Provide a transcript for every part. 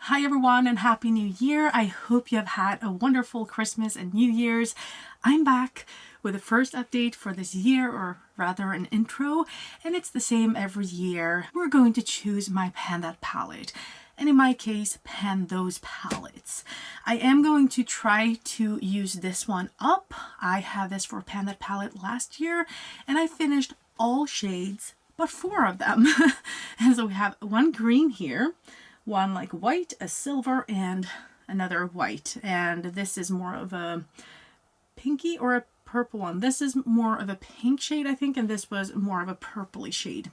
Hi everyone and Happy New Year. I hope you have had a wonderful Christmas and New Year's. I'm back with the first update for this year, or rather an intro, and it's the same every year. We're going to choose my Pan That palette, and in my case, pan those palettes. I am going to try to use this one up. I had this for Pan That palette last year, and I finished all shades but 4 of them. And so we have one green here, one like white, a silver, and another white. And this is more of a pinky or a purple one. This is more of a pink shade, I think, and this was more of a purpley shade.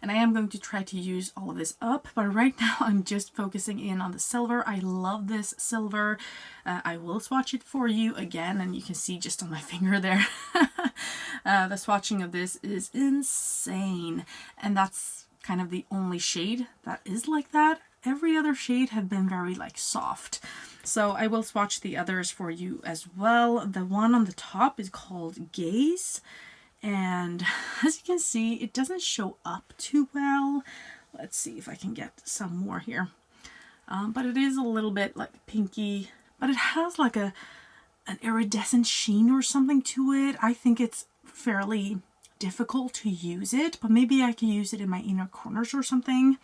And I am going to try to use all of this up, but right now I'm just focusing in on the silver. I love this silver. I will swatch it for you again, and you can see just on my finger there. The swatching of this is insane, and that's kind of the only shade that is like that. Every other shade have been very like soft. So I will swatch the others for you as well. The one on the top is called Gaze. And as you can see, it doesn't show up too well. Let's see if I can get some more here. But it is a little bit like pinky, but it has like an iridescent sheen or something to it. I think it's fairly difficult to use it, but maybe I can use it in my inner corners or something.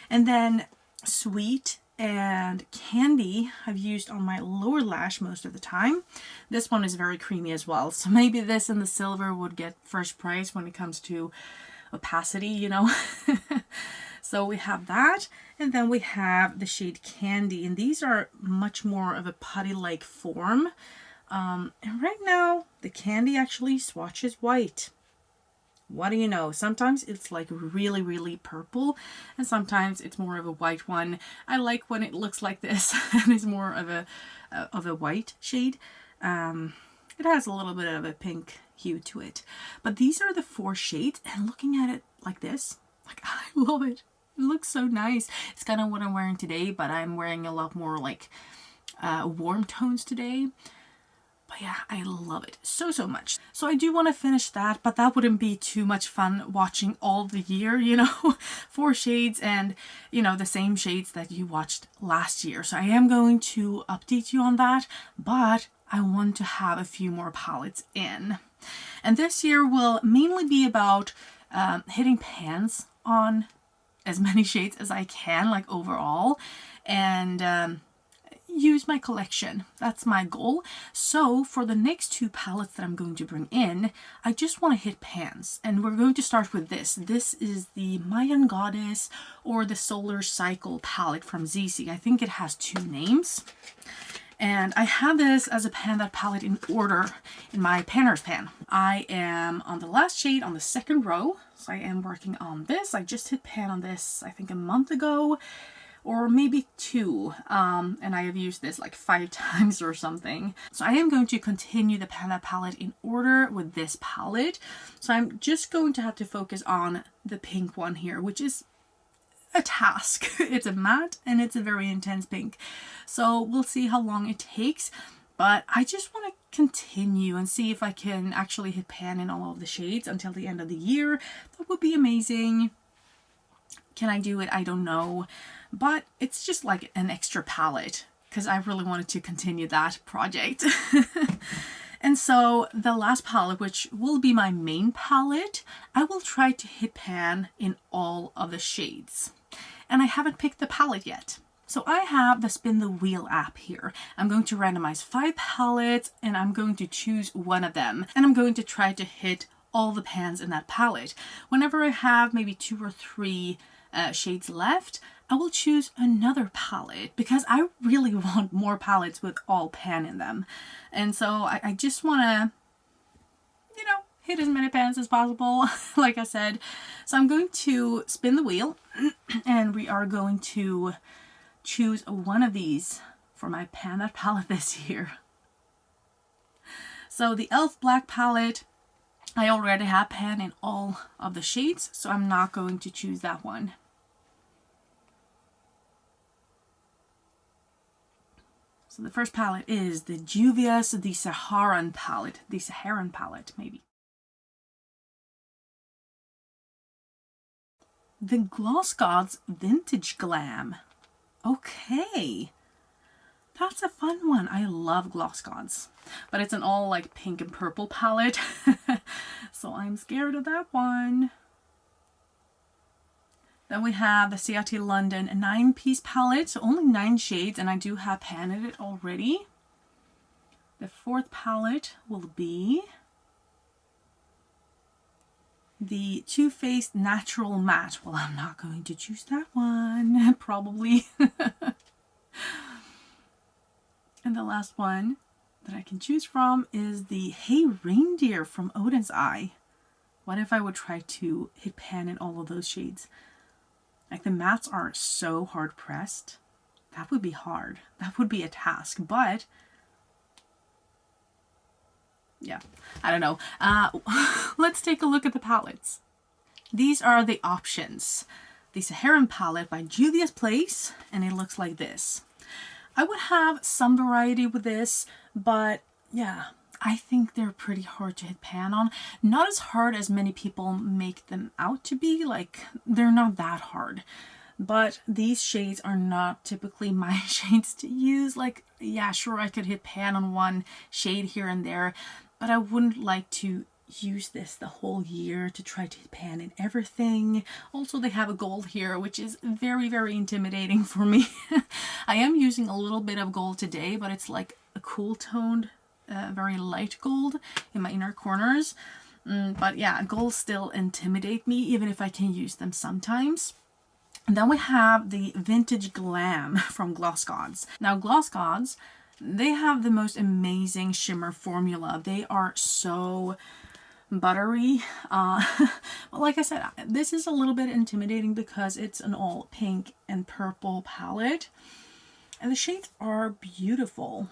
And then Sweet and Candy I've used on my lower lash most of the time. This one is very creamy as well, so maybe this and the silver would get first prize when it comes to opacity, you know. So we have that, and then we have the shade Candy, and these are much more of a putty-like form. And right now the Candy actually swatches white. What do you know? Sometimes it's like really, really purple, and sometimes it's more of a white one. I like when it looks like this and it's more of a white shade. It has a little bit of a pink hue to it. But these are the 4 shades, and looking at it like this, like, I love it. It looks so nice. It's kind of what I'm wearing today, but I'm wearing a lot more like warm tones today. But yeah, I love it so much. So I do want to finish that, but that wouldn't be too much fun watching all the year, you know, 4 shades and, you know, the same shades that you watched last year. So I am going to update you on that, but I want to have a few more palettes in. And this year will mainly be about hitting pans on as many shades as I can, like overall, and use my collection. That's my goal. So for the next 2 palettes that I'm going to bring in, I just want to hit pans, and we're going to start with this. This is the Mayan Goddess or the Solar Cycle palette from ZC. I think it has 2 names. And I have this as a Pan That palette in order in my Panner's pan. I am on the last shade on the 2nd row. So I am working on this. I just hit pan on this, I think a month ago, or maybe 2, and I have used this like 5 times or something. So I am going to continue the Pan That palette in order with this palette. So I'm just going to have to focus on the pink one here, which is a task. It's a matte and it's a very intense pink. So we'll see how long it takes, but I just want to continue and see if I can actually hit pan in all of the shades until the end of the year. That would be amazing. Can I do it? I don't know. But it's just like an extra palette because I really wanted to continue that project. And so the last palette, which will be my main palette, I will try to hit pan in all of the shades. And I haven't picked the palette yet. So I have the Spin the Wheel app here. I'm going to randomize 5 palettes and I'm going to choose one of them. And I'm going to try to hit all the pans in that palette. Whenever I have maybe 2 or 3 shades left, I will choose another palette because I really want more palettes with all pan in them. And so I just want to, you know, hit as many pans as possible, like I said. So I'm going to spin the wheel and we are going to choose one of these for my Pan That palette this year. So the e.l.f. Black palette, I already have pan in all of the shades, so I'm not going to choose that one. So the first palette is the Juvia's The Saharan palette. The Saharan palette, maybe. The Gloss Gods Vintage Glam. Okay. That's a fun one. I love Gloss Gods, but it's an all like pink and purple palette. So I'm scared of that one. Then we have the Ciate London 9-piece palette, so only 9 shades, and I do have painted it already. The 4th palette will be the Too Faced Natural Matte. Well, I'm not going to choose that one, probably. And the last one that I can choose from is the Hey Reindeer from Odin's Eye. What if I would try to hit pan in all of those shades? Like, the mattes are so hard pressed. That would be hard. That would be a task, but yeah, I don't know. Let's take a look at the palettes. These are the options. The Saharan palette by Juvia's Place, and it looks like this. I would have some variety with this, but yeah, I think they're pretty hard to hit pan on. Not as hard as many people make them out to be. Like, they're not that hard. But these shades are not typically my shades to use. Like, yeah, sure, I could hit pan on one shade here and there, but I wouldn't like to use this the whole year to try to hit pan in everything. Also, they have a gold here, which is very, very intimidating for me. I am using a little bit of gold today, but it's like a cool toned, very light gold in my inner corners. But yeah, gold still intimidate me, even if I can use them sometimes. And then we have the Vintage Glam from Gloss Gods. Now, Gloss Gods, they have the most amazing shimmer formula. They are so buttery. But like I said, this is a little bit intimidating because it's an all pink and purple palette. And the shades are beautiful.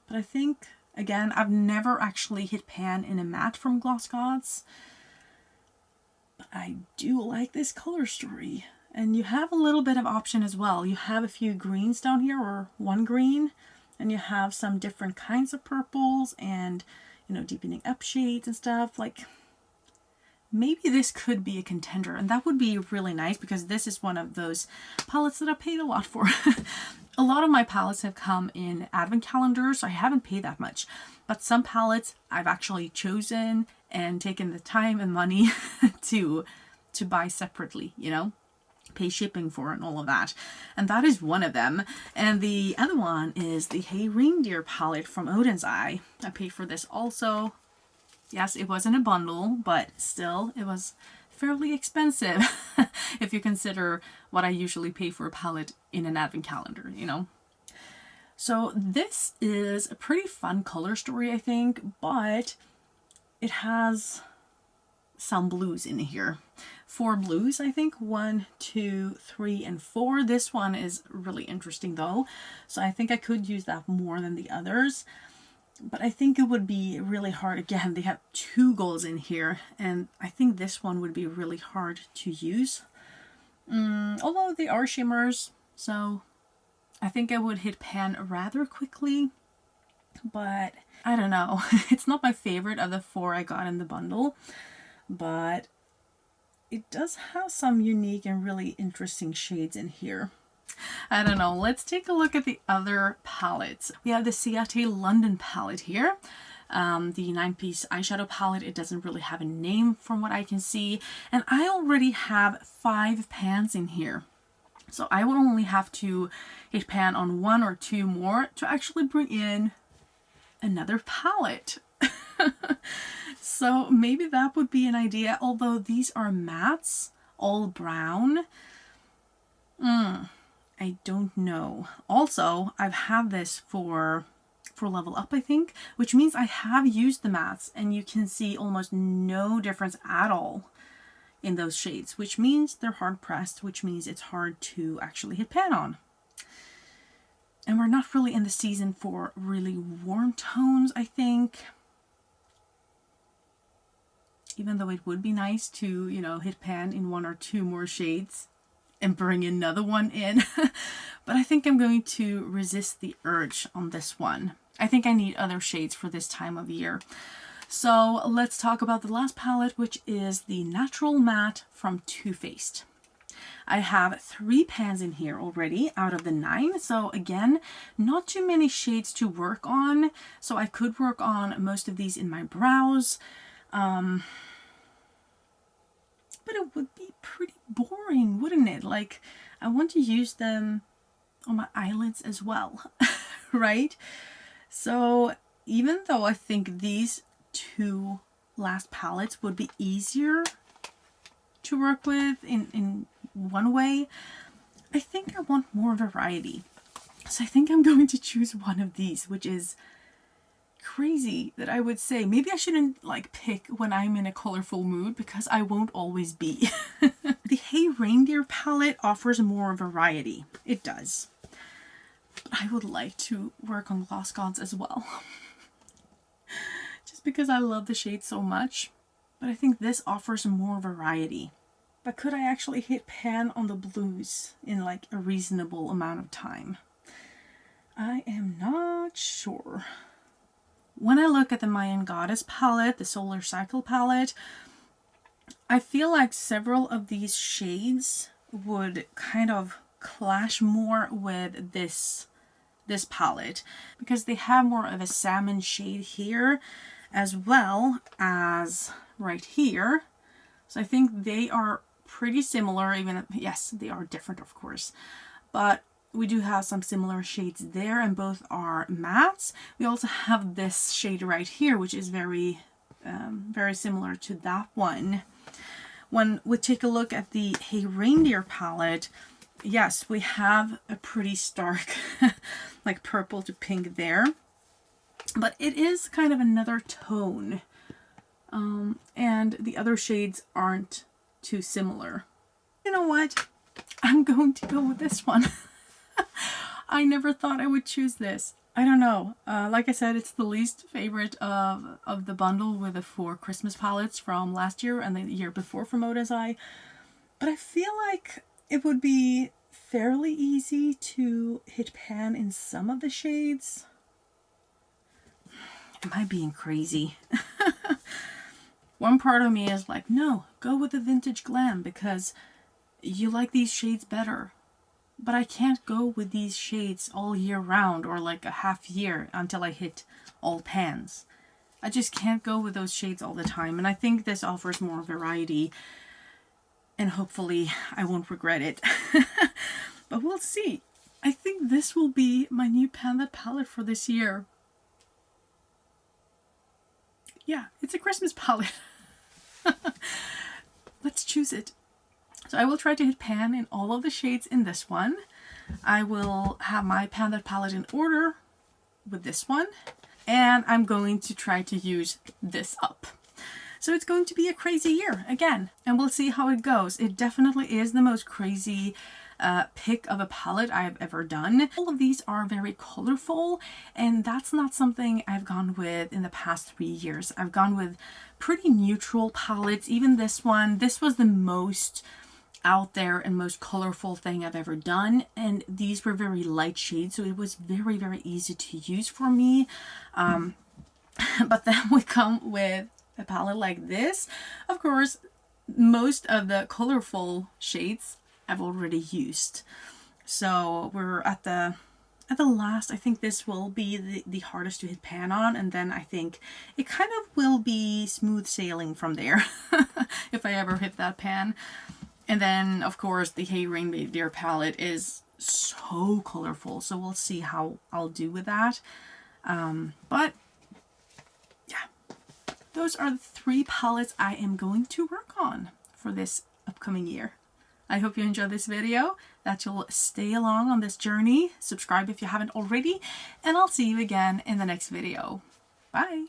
But I think, again, I've never actually hit pan in a matte from Gloss Gods. But I do like this color story. And you have a little bit of option as well. You have a few greens down here, or one green, and you have some different kinds of purples and, you know, deepening up shades and stuff. Like, maybe this could be a contender, and that would be really nice because this is one of those palettes that I paid a lot for. A lot of my palettes have come in advent calendars, so I haven't paid that much. But some palettes I've actually chosen and taken the time and money to buy separately, you know? Pay shipping for it and all of that, and that is one of them. And the other one is the Hey Reindeer palette from Odin's Eye. I paid for this also. Yes, it was in a bundle, but still it was fairly expensive if you consider what I usually pay for a palette in an advent calendar, you know. So this is a pretty fun color story, I think, but it has some blues in here. 4 blues, I think. 1, 2, 3, and 4. This one is really interesting though, so I think I could use that more than the others. But I think it would be really hard. Again, they have 2 golds in here, and I think this one would be really hard to use. Although they are shimmers, so I think I would hit pan rather quickly. But I don't know. It's not my favorite of the 4 I got in the bundle, but it does have some unique and really interesting shades in here. I don't know. Let's take a look at the other palettes. We have the Ciate London palette here. The 9-piece eyeshadow palette. It doesn't really have a name from what I can see. And I already have 5 pans in here. So I will only have to hit pan on 1 or 2 more to actually bring in another palette. So maybe that would be an idea, although these are mattes, all brown. I don't know. Also, I've had this for Level Up, I think, which means I have used the mattes, and you can see almost no difference at all in those shades, which means they're hard pressed, which means it's hard to actually hit pan on. And we're not really in the season for really warm tones, I think. Even though it would be nice to, you know, hit pan in 1 or 2 more shades and bring another one in. But I think I'm going to resist the urge on this one. I think I need other shades for this time of year. So let's talk about the last palette, which is the Natural Matte from Too Faced. I have 3 pans in here already out of the 9. So again, not too many shades to work on. So I could work on most of these in my brows. But it would be pretty boring, wouldn't it? Like, I want to use them on my eyelids as well, right? So even though I think these 2 last palettes would be easier to work with in one way, I think I want more variety. So I think I'm going to choose one of these, which is crazy that I would say. Maybe I shouldn't like pick when I'm in a colorful mood, because I won't always be. The Hey Reindeer palette offers more variety. It does. But I would like to work on Gloss Gods as well. Just because I love the shade so much. But I think this offers more variety. But could I actually hit pan on the blues in like a reasonable amount of time? I am not sure. When I look at the Mayan Goddess palette, the Solar Cycle palette, I feel like several of these shades would kind of clash more with this palette, because they have more of a salmon shade here as well as right here. So I think they are pretty similar, even, yes, they are different of course, but we do have some similar shades there, and both are mattes. We also have this shade right here, which is very similar to that one. When we take a look at the Hey Reindeer palette, yes, we have a pretty stark like purple to pink there, but it is kind of another tone, and the other shades aren't too similar. You know what? I'm going to go with this one. I never thought I would choose this. I don't know. Like I said, it's the least favorite of the bundle with the 4 Christmas palettes from last year and the year before from Oda's Eye. But I feel like it would be fairly easy to hit pan in some of the shades. Am I being crazy? One part of me is like, no, go with the Vintage Glam because you like these shades better. But I can't go with these shades all year round, or like a half year until I hit all pans. I just can't go with those shades all the time, and I think this offers more variety, and hopefully I won't regret it. But we'll see. I think this will be my new Pan That palette for this year. Yeah, it's a Christmas palette. Let's choose it. So I will try to hit pan in all of the shades in this one. I will have my Pan That palette in order with this one. And I'm going to try to use this up. So it's going to be a crazy year again. And we'll see how it goes. It definitely is the most crazy pick of a palette I've ever done. All of these are very colorful, and that's not something I've gone with in the past 3 years. I've gone with pretty neutral palettes. Even this one, this was the most out there and most colorful thing I've ever done, and these were very light shades, so it was very, very easy to use for me. But then we come with a palette like this. Of course, most of the colorful shades I've already used, so we're at the last. I think this will be the hardest to hit pan on, and then I think it kind of will be smooth sailing from there if I ever hit that pan. And then of course the Hey Reindeer palette is so colorful, so we'll see how I'll do with that. But yeah, those are the 3 palettes I am going to work on for this upcoming year. I hope you enjoyed this video, that you'll stay along on this journey. Subscribe if you haven't already, and I'll see you again in the next video. Bye!